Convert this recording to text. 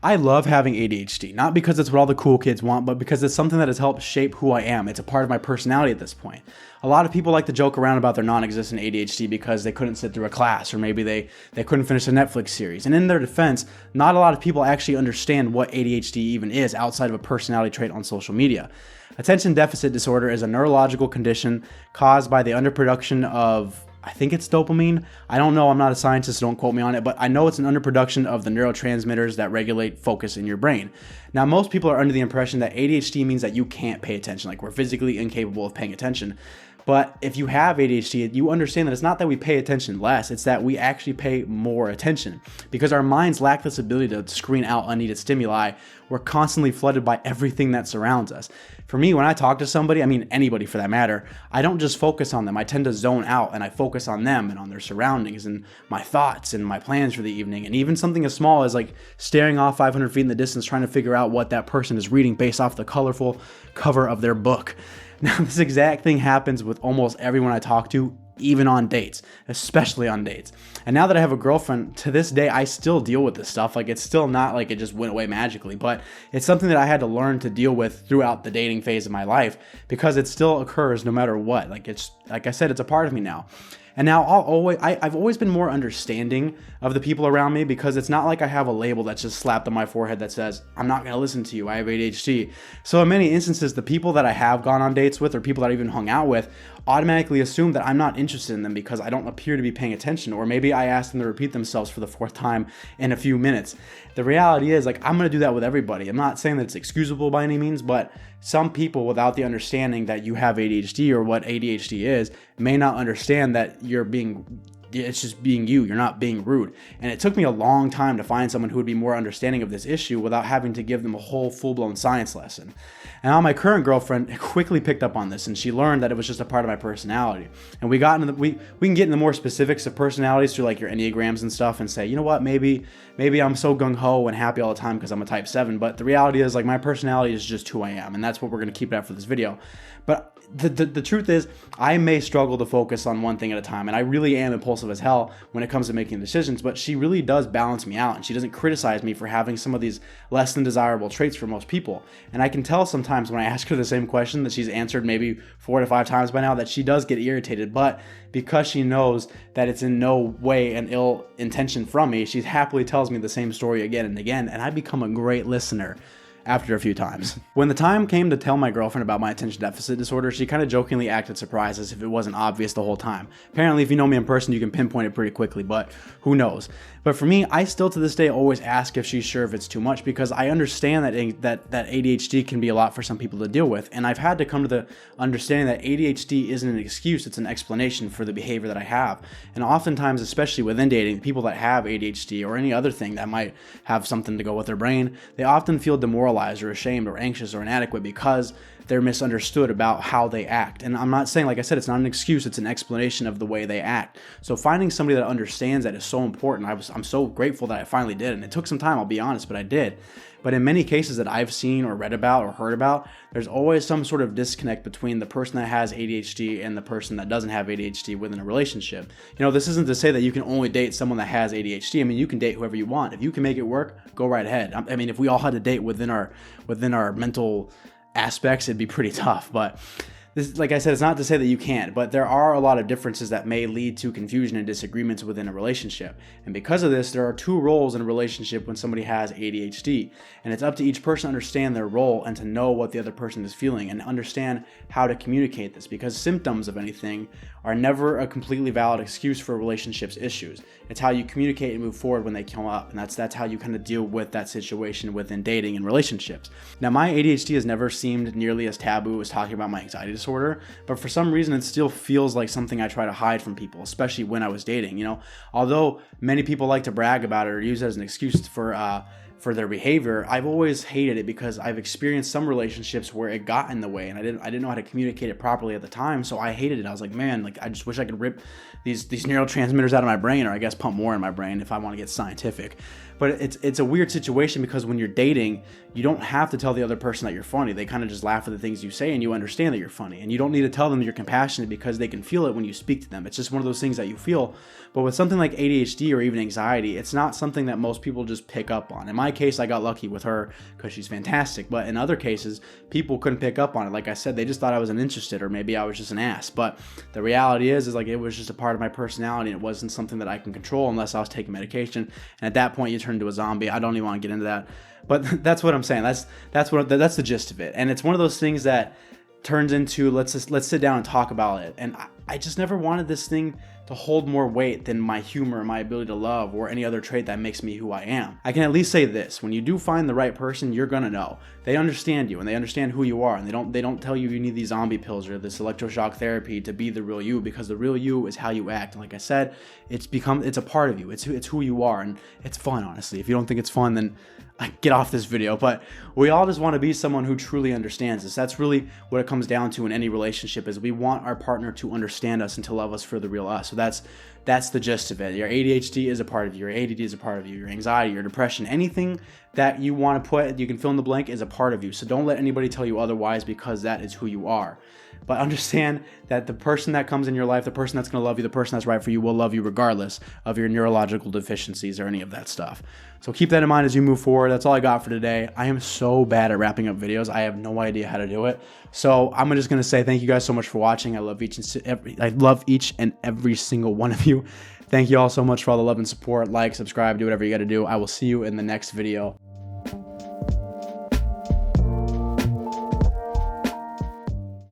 I love having ADHD, not because it's what all the cool kids want, but because it's something that has helped shape who I am. It's a part of my personality at this point. A lot of people like to joke around about their non-existent ADHD because they couldn't sit through a class, or maybe they couldn't finish a Netflix series. And in their defense, not a lot of people actually understand what ADHD even is outside of a personality trait on social media. Attention deficit disorder is a neurological condition caused by the underproduction of, I think it's dopamine. I don't know. I'm not a scientist, so don't quote me on it, but I know it's an underproduction of the neurotransmitters that regulate focus in your brain. Now, most people are under the impression that ADHD means that you can't pay attention, like we're physically incapable of paying attention. But if you have ADHD, you understand that it's not that we pay attention less, it's that we actually pay more attention. Because our minds lack this ability to screen out unneeded stimuli, we're constantly flooded by everything that surrounds us. For me, when I talk to somebody, I mean anybody for that matter, I don't just focus on them. I tend to zone out and I focus on them and on their surroundings and my thoughts and my plans for the evening. And even something as small as like staring off 500 feet in the distance, trying to figure out what that person is reading based off the colorful cover of their book. Now, this exact thing happens with almost everyone I talk to, even on dates, especially on dates. And now that I have a girlfriend, to this day, I still deal with this stuff. Like, it's still not like it just went away magically, but it's something that I had to learn to deal with throughout the dating phase of my life because it still occurs no matter what. Like, it's, like I said, it's a part of me now. And now I've always been more understanding of the people around me because it's not like I have a label that's just slapped on my forehead that says, I'm not going to listen to you, I have ADHD. So in many instances, the people that I have gone on dates with or people that I even hung out with automatically assume that I'm not interested in them because I don't appear to be paying attention, or maybe I ask them to repeat themselves for the fourth time in a few minutes. The reality is, like, I'm going to do that with everybody. I'm not saying that it's excusable by any means, but some people, without the understanding that you have ADHD or what ADHD is, may not understand that it's just being you. You're not being rude. And it took me a long time to find someone who would be more understanding of this issue without having to give them a whole full-blown science lesson. And now my current girlfriend quickly picked up on this, and she learned that it was just a part of my personality. And we can get into more specifics of personalities through like your Enneagrams and stuff and say, you know what, maybe I'm so gung-ho and happy all the time because I'm a type 7. But the reality is, like, my personality is just who I am. And that's what we're going to keep it at for this video. But the truth is, I may struggle to focus on one thing at a time, and I really am impulsive as hell when it comes to making decisions, but she really does balance me out, and she doesn't criticize me for having some of these less than desirable traits for most people. And I can tell sometimes when I ask her the same question that she's answered maybe 4 to 5 times by now that she does get irritated, but because she knows that it's in no way an ill intention from me, she happily tells me the same story again and again, and I become a great listener after a few times. When the time came to tell my girlfriend about my attention deficit disorder, she kind of jokingly acted surprised as if it wasn't obvious the whole time. Apparently, if you know me in person, you can pinpoint it pretty quickly, but who knows? But for me, I still to this day always ask if she's sure if it's too much because I understand that ADHD can be a lot for some people to deal with, and I've had to come to the understanding that ADHD isn't an excuse, it's an explanation for the behavior that I have. And oftentimes, especially within dating, people that have ADHD or any other thing that might have something to go with their brain, they often feel demoralized or ashamed or anxious or inadequate because they're misunderstood about how they act. And I'm not saying, like I said, it's not an excuse, it's an explanation of the way they act. So finding somebody that understands that is so important. I'm so grateful that I finally did. And it took some time, I'll be honest, but I did. But in many cases that I've seen or read about or heard about, there's always some sort of disconnect between the person that has ADHD and the person that doesn't have ADHD within a relationship. You know, this isn't to say that you can only date someone that has ADHD. I mean, you can date whoever you want. If you can make it work, go right ahead. I mean, if we all had to date within our mental aspects, it'd be pretty tough. But this, like I said, it's not to say that you can't, but there are a lot of differences that may lead to confusion and disagreements within a relationship. And because of this, there are 2 roles in a relationship when somebody has ADHD. And it's up to each person to understand their role and to know what the other person is feeling and understand how to communicate this, because symptoms of anything are never a completely valid excuse for a relationship's issues. It's how you communicate and move forward when they come up. And that's how you kind of deal with that situation within dating and relationships. Now, my ADHD has never seemed nearly as taboo as talking about my anxiety disorder, but for some reason it still feels like something I try to hide from people, especially when I was dating. You know, although many people like to brag about it or use it as an excuse for their behavior, I've always hated it because I've experienced some relationships where it got in the way and I didn't know how to communicate it properly at the time, so I hated it. I was like, man, like I just wish I could rip these neurotransmitters out of my brain, or I guess pump more in my brain if I want to get scientific. But it's a weird situation because when you're dating, you don't have to tell the other person that you're funny. They kind of just laugh at the things you say and you understand that you're funny. And you don't need to tell them that you're compassionate because they can feel it when you speak to them. It's just one of those things that you feel. But with something like ADHD or even anxiety, it's not something that most people just pick up on. In my case, I got lucky with her because she's fantastic. But in other cases, people couldn't pick up on it. Like I said, they just thought I wasn't interested, or maybe I was just an ass. But the reality is like it was just a part of my personality, and it wasn't something that I can control unless I was taking medication. And at that point, you turn into a zombie. I don't even want to get into that. But that's what I'm saying. That's the gist of it. And it's one of those things that turns into let's sit down and talk about it. And I just never wanted this thing to hold more weight than my humor, my ability to love, or any other trait that makes me who I am. I can at least say this: when you do find the right person, you're gonna know. They understand you and they understand who you are, and they don't tell you need these zombie pills or this electroshock therapy to be the real you, because the real you is how you act. And like I said, it's a part of you. It's who you are, and it's fun, honestly. If you don't think it's fun, then get off this video. But we all just want to be someone who truly understands us. That's really what it comes down to in any relationship, is we want our partner to understand us and to love us for the real us. So that's the gist of it. Your ADHD is a part of you. Your ADD is a part of you. Your anxiety, your depression, anything that you want to put, you can fill in the blank, is a part of you. So don't let anybody tell you otherwise, because that is who you are. But understand that the person that comes in your life, the person that's going to love you, the person that's right for you, will love you regardless of your neurological deficiencies or any of that stuff. So keep that in mind as you move forward. That's all I got for today. I am so bad at wrapping up videos. I have no idea how to do it. So I'm just going to say thank you guys so much for watching. I love each and every single one of you. Thank you all so much for all the love and support. Like, subscribe, do whatever you got to do. I will see you in the next video.